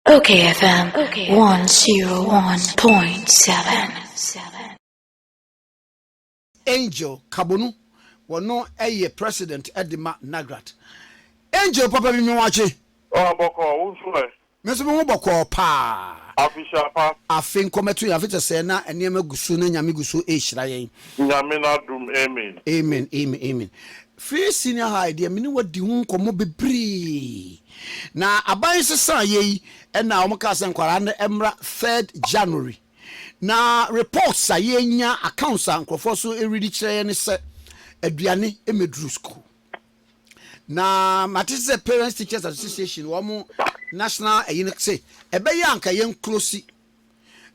OKFM 101.7. Angel Kabonu wono eye president Edima NAGRAT. Angel papa mi wache. Oh boko unsu. Me so mo boko pa. Official pa. Afin kometu ya fete se na enema gusu na nyame gusu e hira yen. Nyame na dum amen. Amen. Free senior high dia mini wadi hu nkomo bebre. Na aban sesa ye na omka se nkwara na emra 3rd January. Na reports a yenya accounts an krofo so eridi kire ne se aduane emedru school. Na matise Parents Teachers Association wo national ayine say ebe ya anka yen close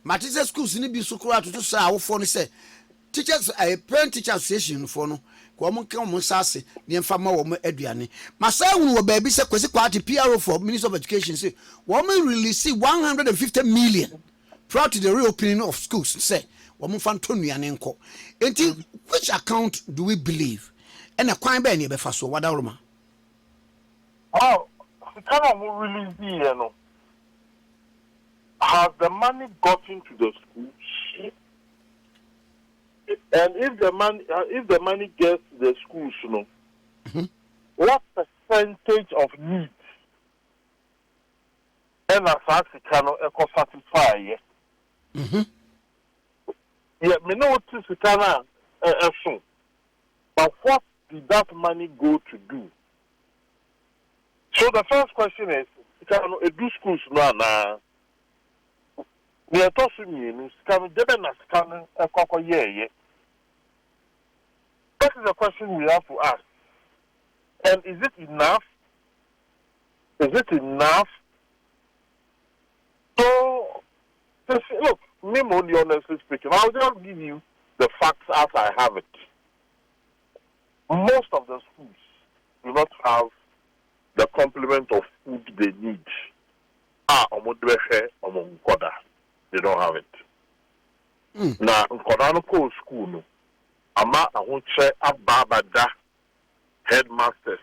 matise schools ni bi so kura to so awofo ne say teachers Parent Teachers Association for no ko mo kan mo sase ne mfa ma wo aduane masa hunu wo ba bi se kwesi kwati PRO for Minister of Education say wo release 150 million prior to the reopening of schools say woman fantonuane nko enti which account do we believe and a kwan be ne be fa so wada roma Oh, kind of release you know. Has the money gotten to the schools? And if the money gets to the schools, you know, what percentage of needs and as I cannot satisfy? Yeah, me know what is kind of but what did that money go to do? So the first question is, can do schools na we are talking you can deben na scan yeah. That is the question we have to ask. And is it enough? So look, me only honestly speaking, I'll just give you the facts as I have it. Most of the schools do not have the complement of food they need. They don't have it. Now, Nkoda no school no. Ama I won't say ababada headmasters,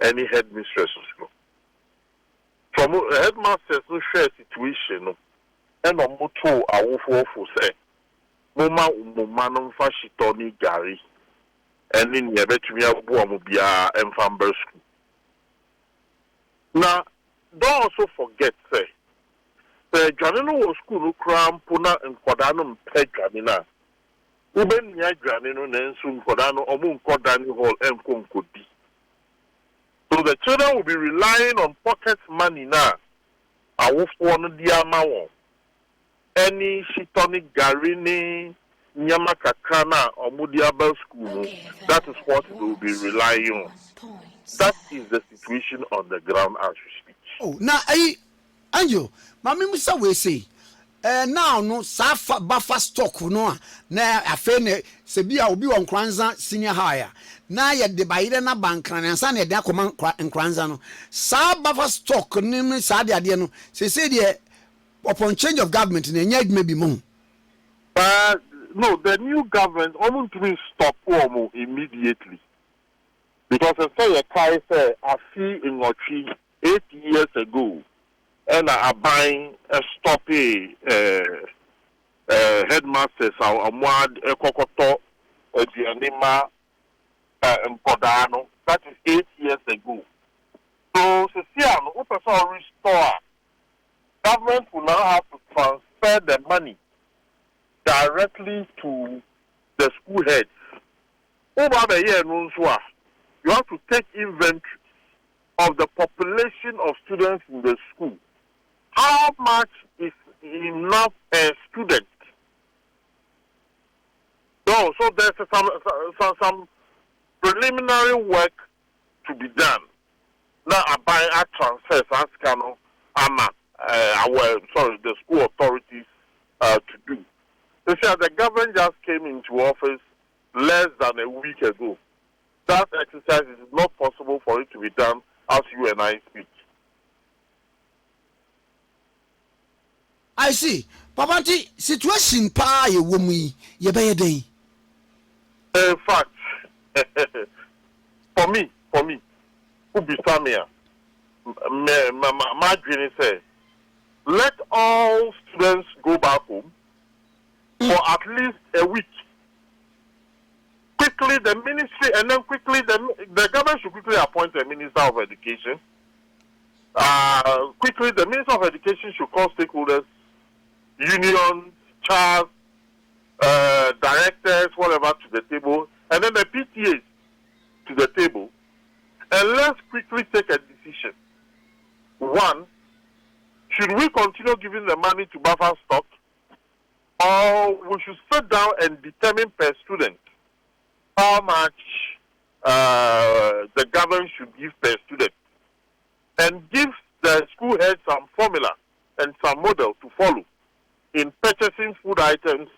any headmistresses no. From headmasters no share situation no. And moto awofo say, moma no fa shitoni gari. And in ye betumi abu amubia emfamber school. Now, don't also forget, say, the Janino school cram puna and Kodano peg Janina. Uben ya Janino and soon Kodano or Moon Kodani Hall and Kunkudi. So the children will be relying on pocket money now. I will want the amount. Any shitonic garini, Nyamakakana or Mudiabel school, that is what they will be relying on. That is the situation on the ground as we speak. Oh, now Angel, mama musa we say now no safa buffer stock no na afa ne se bia obi won kranza senior higher na ye de bayire na bankran ansa na de akoma nkranza no sa buffer stock ni sa de ade no se de upon change of government na nya adwuma bi mu No, the new government almost will stop immediately. Because I say a guy said, I see in Ochi 8 years ago, and I buying a stoppy headmasters, a wad, a cocoto, a dianima, and Podano. That is 8 years ago. So, Ceciano, what a restore. Government will now have to transfer the money directly to the school heads. Over the year, you have to take inventory of the population of students in the school. How much is enough a student? So there's some preliminary work to be done. Now, I buy a transfer, the school authorities to do. They say the government just came into office less than a week ago. That exercise is not possible for it to be done as you and I speak. I see. Papanti situation pa ye womi ye be dey. In fact, for me, who be Samia, my dream say let all students go back home for at least a week. Quickly, the ministry, and then quickly, the government should quickly appoint a minister of education. Quickly, the minister of education should call stakeholders, unions, CHARs, directors, whatever, to the table, and then the PTAs to the table, and let's quickly take a decision. One, should we continue giving the money to buffer stock, or we should sit down and determine per student how much the government should give per student, and give the school head some formula and some model to follow in purchasing food items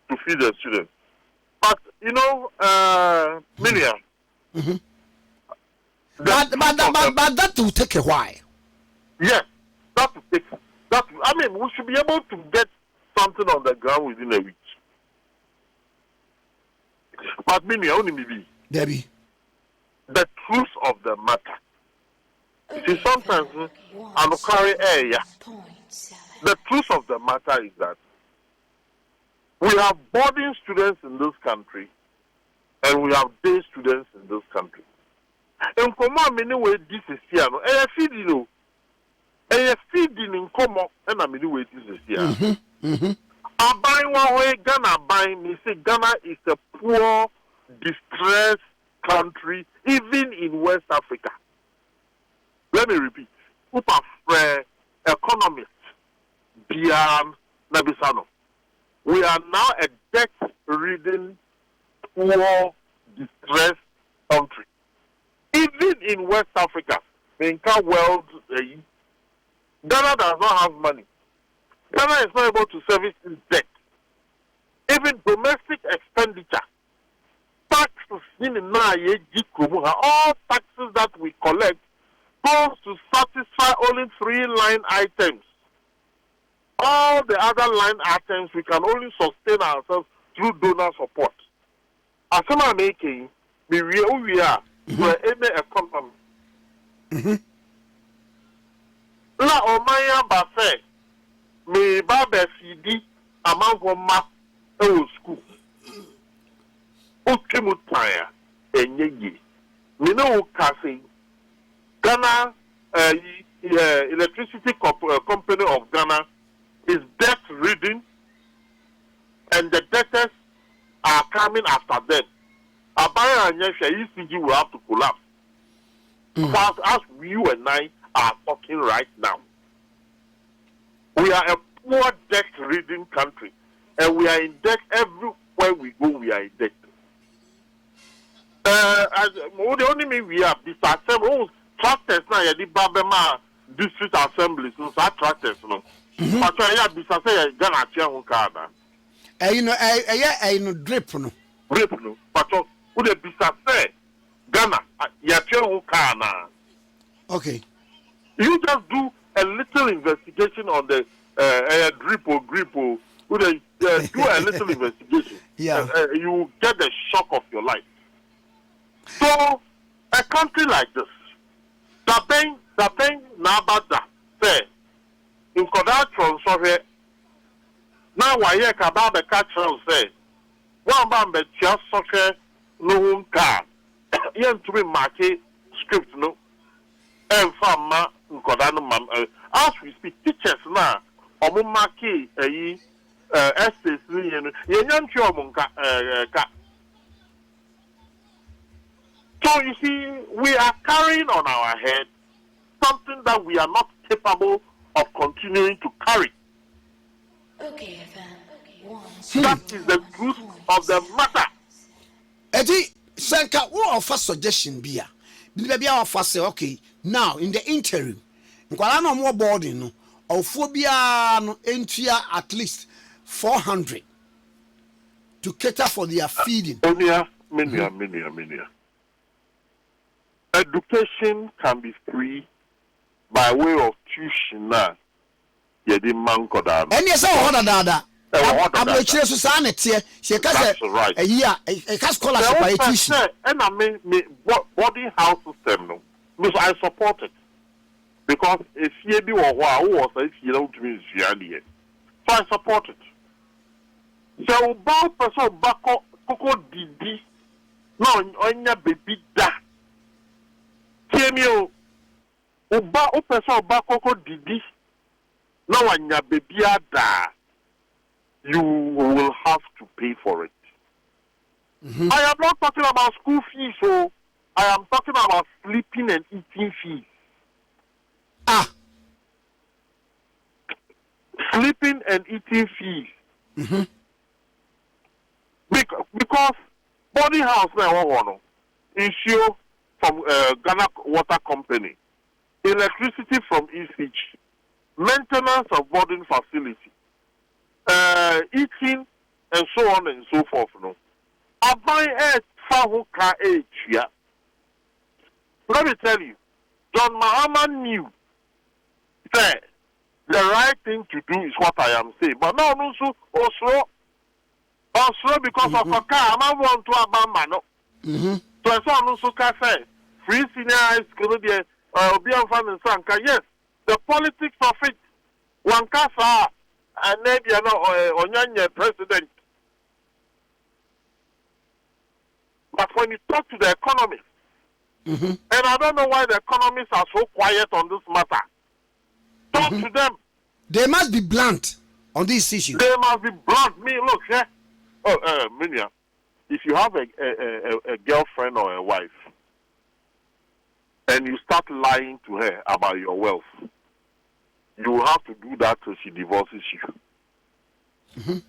to feed the students. But Minia. Mm-hmm. But that will take a while. Yes, that will take. We should be able to get something on the ground within a week. But Minia, only maybe. Debbie. The truth of the matter. See, sometimes I'm carrying area. The truth of the matter is that we have boarding students in this country, and we have day students in this country. In common, many ways, this is here. Feeding in common, and I many ways, this is here. I buy one way, Ghana buying me say Ghana is a poor, distressed country, even in West Africa. Let me repeat. Economist, Bian Nabisano. We are now a debt-ridden, poor, distressed country. Even in West Africa, the entire world, Ghana does not have money. Ghana is not able to service its debt. Even domestic expenditure, taxes all taxes that we collect goes to satisfy only 3 line items. All the other line items we can only sustain ourselves through donor support. As I'm making, we are for any economy. La Omaya Bafe, me Baba CD, among Goma, school. Ukimutaya, and Yegi. Me know Cafe, Ghana, Electricity Company of Ghana is debt ridden, and the debtors are coming after them. Abaya and Yesha ECG will have to collapse. But as you and I are talking right now, we are a poor debt ridden country, and we are in debt everywhere we go. We are in debt. The only mean we are disassembled tractors now. The Babema district assemblies, so tractors no. But I have disassembled Ghana Chiang Kada. Drip no. Drip no. But would it be disassembled Ghana? Chiang Kana. Okay. You just do a little investigation on the drip or grip or do a little investigation. Yeah. You get the shock of your life. So a country like this, the thing Nabada say in Koda Transfer now why you Kababa Catchers say one bambe just such no car. You to be market script no and farmer in Koda as we speak teachers now or market estates So you see, we are carrying on our head something that we are not capable of continuing to carry. That is the truth of the matter. Eddie, Sanka, what of a suggestion be? Maybe our first say, okay, now in the interim, no more boarding, or phobia no entry at least 400 to cater for their feeding. Many. Education can be free by way of tuition. And yes, I'm a chair society. She has right. A year, a scholarship by tuition. And I mean, boarding house system. No, I support it. because if you be or was if you don't mean so I support it. So about person bako koko didi no onya baby da. Tiemio uba o person bako koko didi no onya baby da. You will have to pay for it. Mm-hmm. I am not talking about school fees, so I am talking about sleeping and eating fees. Sleeping and eating fees. Mm-hmm. Because boarding house now issue from Ghana Water Company, electricity from ECH, maintenance of boarding facility, eating and so on and so forth. No, I buy a let me tell you, John Mahama knew that the right thing to do is what I am saying, but no, also because of a car, I want to abandon. So I saw no so say free senior high school there, be a fan and sanka. Yes, the politics of it, one casa and maybe Onyanya president. But when you talk to the economists, and I don't know why the economists are so quiet on this matter. Talk to them. They must be blunt on this issue. They must be blunt. Me, look, yeah. Minya, if you have a girlfriend or a wife, and you start lying to her about your wealth, you will have to do that till she divorces you.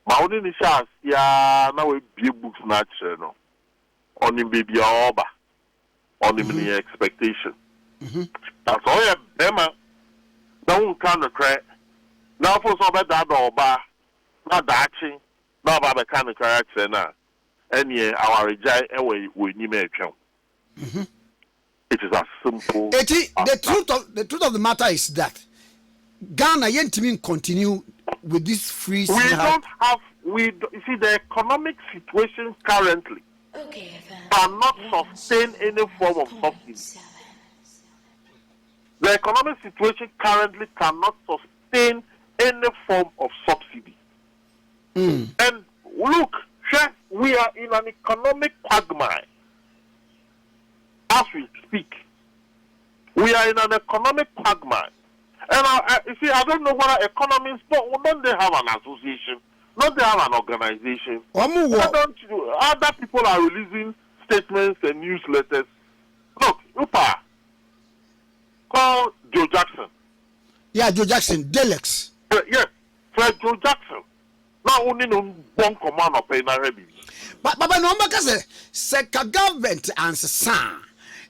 My only chance, yeah, now we be books natural, no, on him baby oba, on him the expectation. That's all you have, now kind of cry. Now for some that oba, not that thing. Now about the kind of character now, and yeah, our reject away we need me account. It is as simple. The truth of the matter is that Ghana yet to continue with this free. You see the economic situation currently cannot sustain any form of subsidy. The economic situation currently cannot sustain any form of subsidy. And look, we are in an economic quagmire as we speak. We are in an economic quagmire. And you see, I don't know whether economists, don't they have an association? Don't they have an organization? Other people are releasing statements and newsletters. Look, Upa, call Joe Jackson. Yeah, Joe Jackson, Delex. Yes, Fred Joe Jackson. Not only no one command of paying a revenue. But no, because the government answer son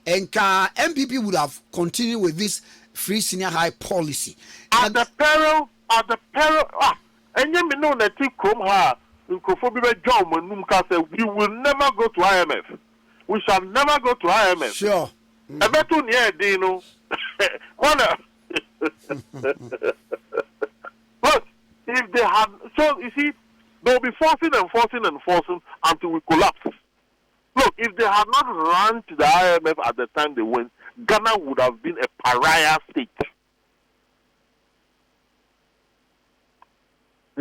and MPP would have continued with this free senior high policy. At the peril, and you know that you come here, we will never go to IMF. We shall never go to IMF. Sure. I bet you near Dino. Look, if they had, so you see, they'll be forcing until we collapse. Look, if they had not run to the IMF at the time they went, Ghana would have been a pariah state.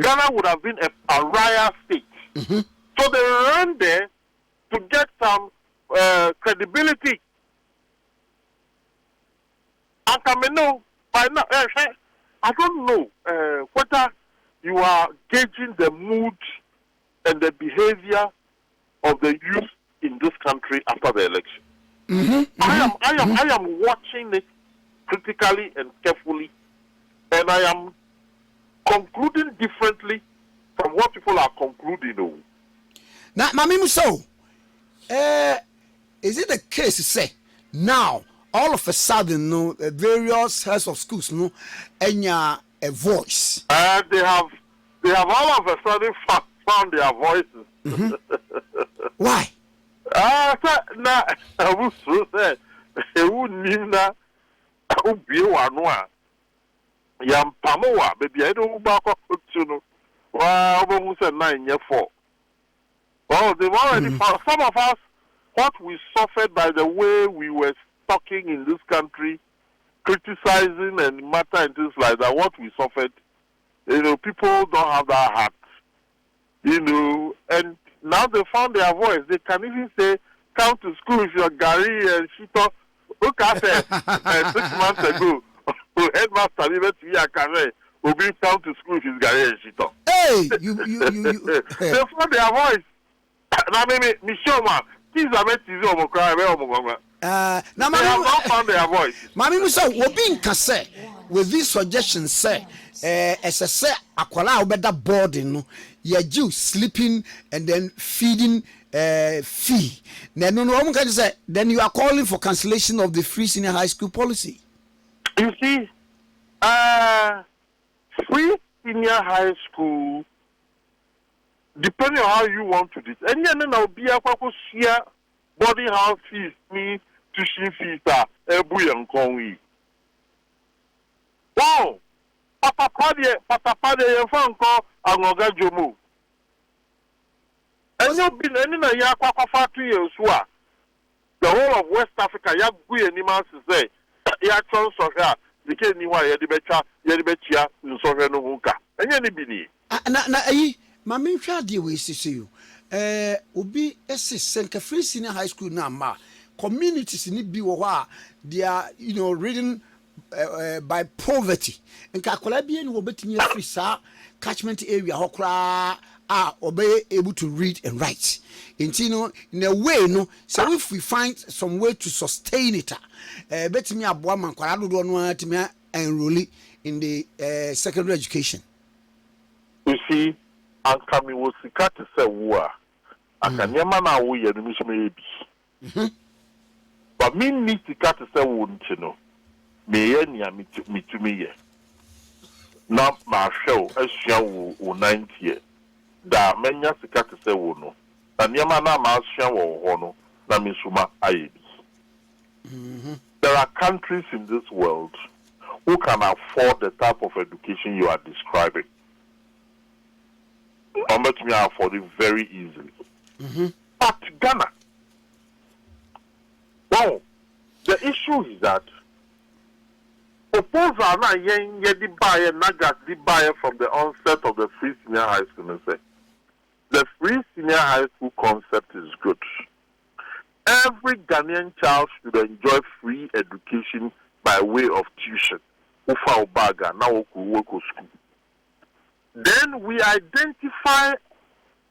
Ghana would have been a pariah state. So they ran there to get some credibility. And I know by now, I don't know whether you are gauging the mood and the behavior of the youth in this country after the election. I am watching it critically and carefully, and I am concluding differently from what people are concluding. Now, Mami Muso, is it the case to say now all of a sudden, no, various heads of schools, no, and a voice? They have all of a sudden found their voices. Why? I was so sad. Who knew that? Who be one? Yam Pamoa, baby, I don't back up to no. Well, almost 9 years for. Well, they've already found some of us what we suffered by the way we were talking in this country criticizing and matter and things like that, what we suffered, people don't have that heart, and now they found their voice. They can even say, come to school if you're Gary and Shito. Look at it. 6 months ago, headmaster even to Yakare will be come to school if he's Gary and Shito. Hey, you. They found their voice. Now, maybe, Michelle, kids are meant to do now, they have not found their voice. Mammy, so we're being cassette with these suggestions, say, as I say, Aquala better boarding, yeah, you sleeping and then feeding fee. Then then you are calling for cancellation of the free senior high school policy. You see, free senior high school, depending on how you want to do it, and then I'll be a share boarding house fees, me, tuition fees, Ebu and Kongi. Wow! Papa Paddy, your phone call, and Oga Jomo. And you've been any Yakwa factory as well. The whole of West Africa, Yagu and Nimas say, Yakon Soka, the Kenny, Yedibetia, and Soka no Huka. And Yanibini. Mammy, try deal with you. Obi Senka Free Senior High School now, communities in Ibiwa, they are, ridden by poverty. And Kakolabian will bet in free catchment area, Hokra, obey able to read and write. In a way, so if we find some way to sustain it, bet me a woman, Quarado don't want to me enroll in the secondary education. You see, and coming was the cat to say, war. I can yamana away and miss maybe. But me need to cut to say, wouldn't you know? Me to me. Now, my show, as you 90. Da menya sika te se wo no na niema na ma asua wo ho no na misuma ayebi. There are countries in this world who can afford the type of education you are describing. How much me afford it very easily. But Ghana, well, the issue is that proposal na yen di buy NAGRAT di buy from the onset of the free senior high school and say the free senior high school concept is good. Every Ghanaian child should enjoy free education by way of tuition. Then we identify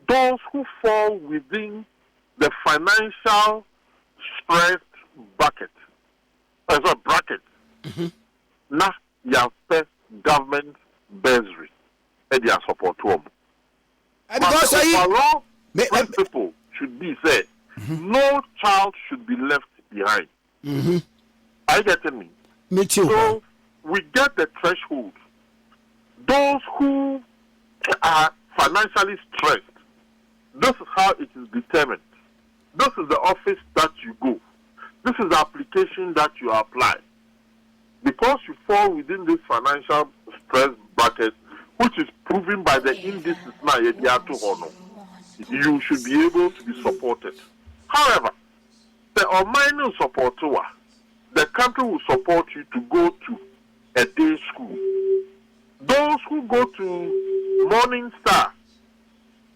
those who fall within the financial stressed bracket. Now, you have government bursary and their support to them. And because overall principle should be said, no child should be left behind. Are you getting me? Me too. So we get the threshold. Those who are financially stressed, this is how it is determined. This is the office that you go. This is the application that you apply. Because you fall within this financial stress bracket, which is proven by the indices now, you should be able to be supported. However, the minor support, the country will support you to go to a day school. Those who go to Morning Star,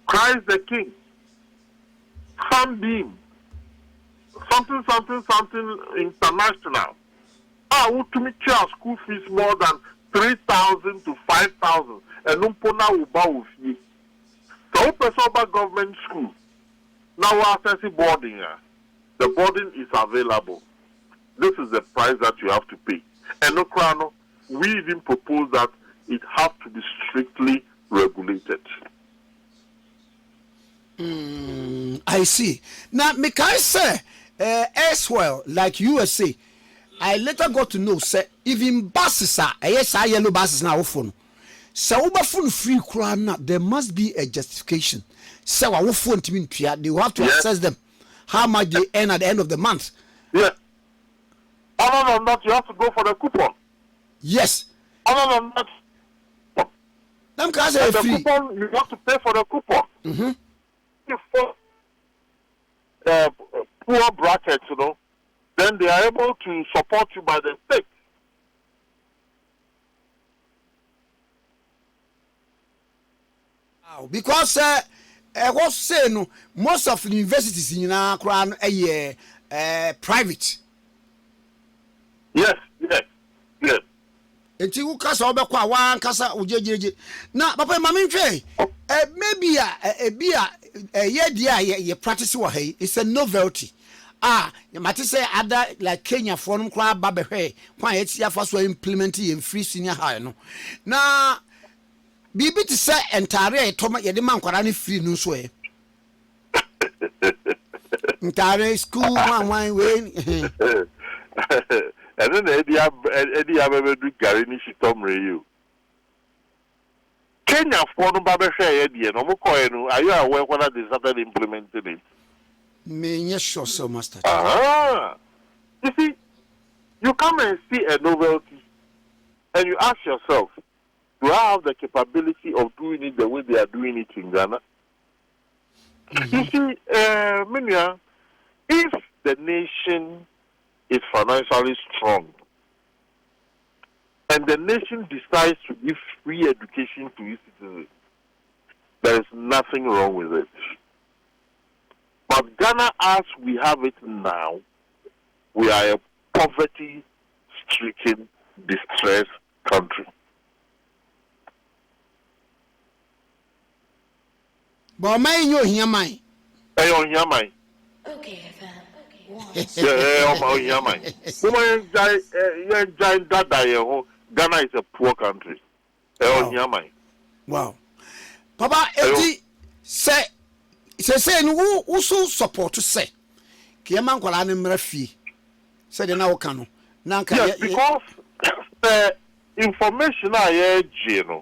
Christ the King, Sunbeam, something international, to meet your school fees more than 3,000 to 5,000, and Umpona will bow with you. So, person government school, now accessing boarding, the boarding is available. This is the price that you have to pay. And no crown, we even propose that it has to be strictly regulated. I see. Now, make I say, as well, like USA, I later got to know, say, even buses are, yes, I yellow buses now phone. So, phone free crown, there must be a justification. So, our phone to mean, they will have to assess them how much they earn at the end of the month. Yeah. Other than that, you have to go for the coupon. Yes. Other than that, the free. Coupon, you have to pay for the coupon. For poor brackets, then they are able to support you by the state. Because was say no, most of the universities in Accra are private. Yes, yes, yes. Enti wo kasa obekwa wan kasa ujejeje. Na papa mama ntwe maybe ye dia ye practice wo hai. It's a novelty. You might say other like Kenya for them kwa babehwe kwa yetia fa so implement in free senior high no. Na bibi ti say entire etoma ye de man kwara ne free no so e. Entire school one way. And then Eddie Abebedu Garini Shitomre you. Kenya for no babehwe Eddie no mo koenu. Are you aware whether they started implementing it? Me sure so master. You see, you come and see a novelty and you ask yourself, do I have the capability of doing it the way they are doing it in Ghana? You see, Minya, if the nation is financially strong and the nation decides to give free education to its citizens, there is nothing wrong with it. But Ghana, as we have it now, we are a poverty-stricken, distressed country. But my you hear my. Hey, on your mind. okayfm. Yeah, on your mind. Ghana is a poor country. Hey, on your mind. Wow. Papa, eti say no so support to say. Kiyaman kwala ne mra fie. Say de na wo ka no. Na nka yes, because the information I hear,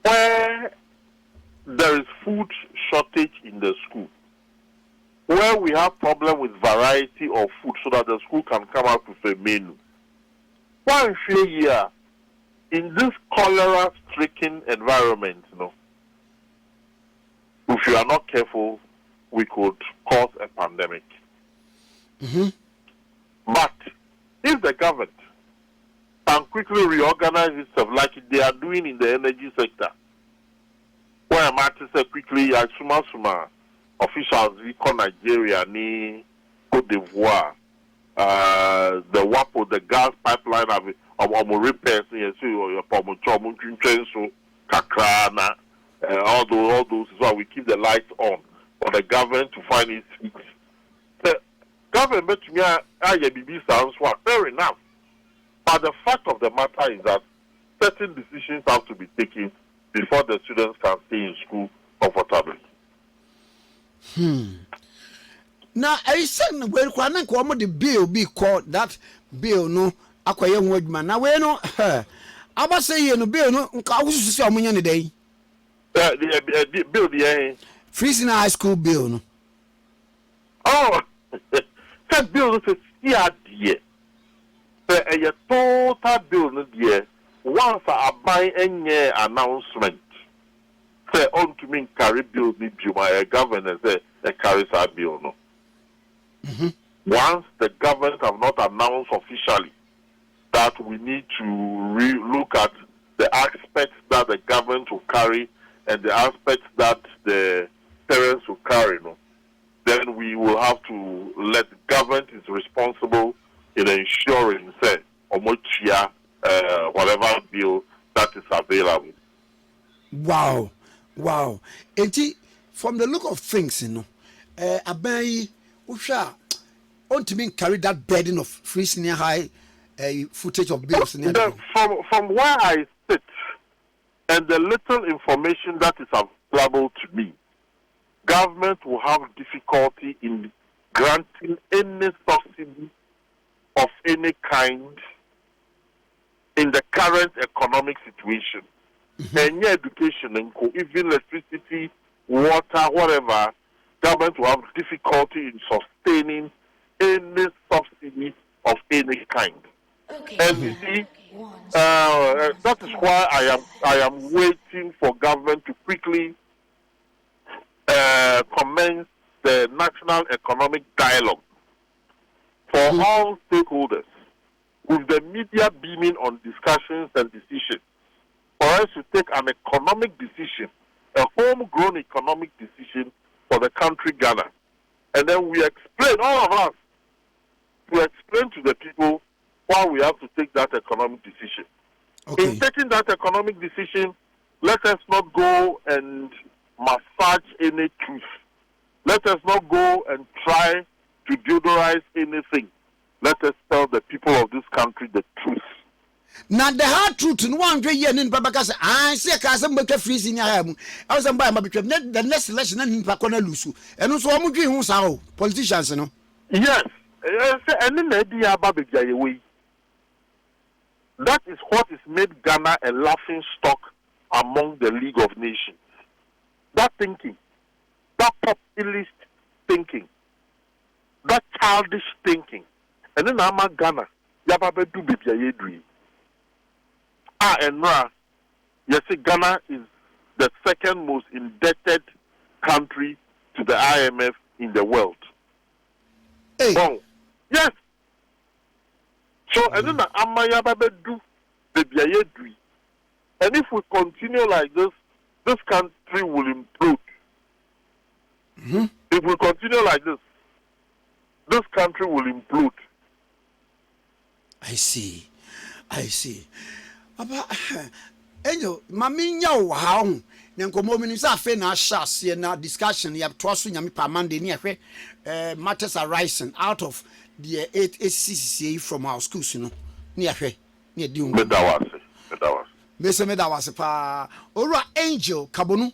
where there is food shortage in the school, where we have problem with variety of food so that the school can come out with a menu. One year in this cholera-stricken environment, if you are not careful, we could cause a pandemic. But if the government can quickly reorganize itself like they are doing in the energy sector, where I'm at to say quickly, suma officials we call Nigeria, ni Cote d'Ivoire, the WAPO, the gas pipeline of repairs, so Kakrana, all those is why we keep the lights on for the government to find its fix. The government to me, sounds fair enough. But the fact of the matter is that certain decisions have to be taken before the students can stay in school comfortably. Now, I said, well, the bill be called that bill, no, acquire word man. Now, we know her. I was saying, no bill, no, I was to see a day. The bill, the Freezing high school bill, no. Oh, that bill is a dear. A total bill, no dear. Once I buy any announcement, say on to me carry bill, need you my governor say a carries our bill, no. Once the government have not announced officially that we need to look at the aspects that the government will carry and the aspects that the parents will carry, no, then we will have to let the government is responsible in ensuring, say, whatever bill that is available. Wow. From the look of things, Abai, Usha, on to me carry that burden of free senior high footage of bills. From where I sit and the little information that is available to me, government will have difficulty in granting any subsidy of any kind in the current economic situation. Any education, even electricity, water, whatever, government will have difficulty in sustaining any subsidy of any kind. And you see, that is why I am waiting for government to quickly commence the national economic dialogue for all stakeholders, with the media beaming on discussions and decisions, for us to take an economic decision And then we explain, all of us, to explain to the people why we have to take that economic decision. Okay. In taking that economic decision, let us not go and massage any truth. Let us not go and try to deodorize anything. Let us tell the people of this country the truth. Now the hard truth no one dwe yen nipa baka say I say ka say mbeka free senior ha mu I was buy ma betwem the next election na nipa kona lusu eno so omo dwe hu sa o politicians no yes say ene na di aba begya yewe. That is what is made Ghana a laughing stock among the League of Nations. That thinking, that populist thinking, that childish thinking. And then I'm Ghana, Yababe do begya yedri. And now, you see, Ghana is the second most indebted country to the IMF in the world. Hey. Bon. Yes. So, and then Amayababe do the Biayedri. And if we continue like this, this country will implode. Mm-hmm. If we continue like this country will implode. I see. Aba enyo mami nya wo ha ho ne nkomo mi ni sa fe na ahase na discussion ya toaso nyame pa Monday ni ehwe matters arising out of the 8 ACCA from our schools no ni ehwe ni edi unko medawase pa ora Angel Kabonu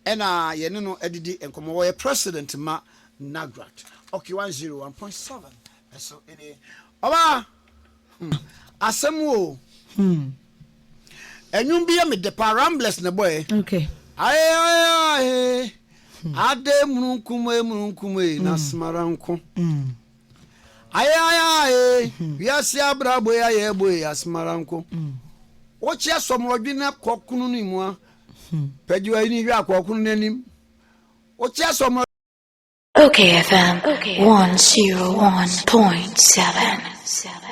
ena ye ne no edidi nkomo wo ye president ma NAGRAT okay 101.7 so ene oba asemu Enyum biya me de parambless ne boy. Okay. Ay. Ade mununkume na smaranko. Ay. Biasi abrabo ya ye boy asmaranko. Ochi asomrodwi na kokunu ni mu a. Peju ani hwa kokunu nanim. Ochi asomro OKFM 101.7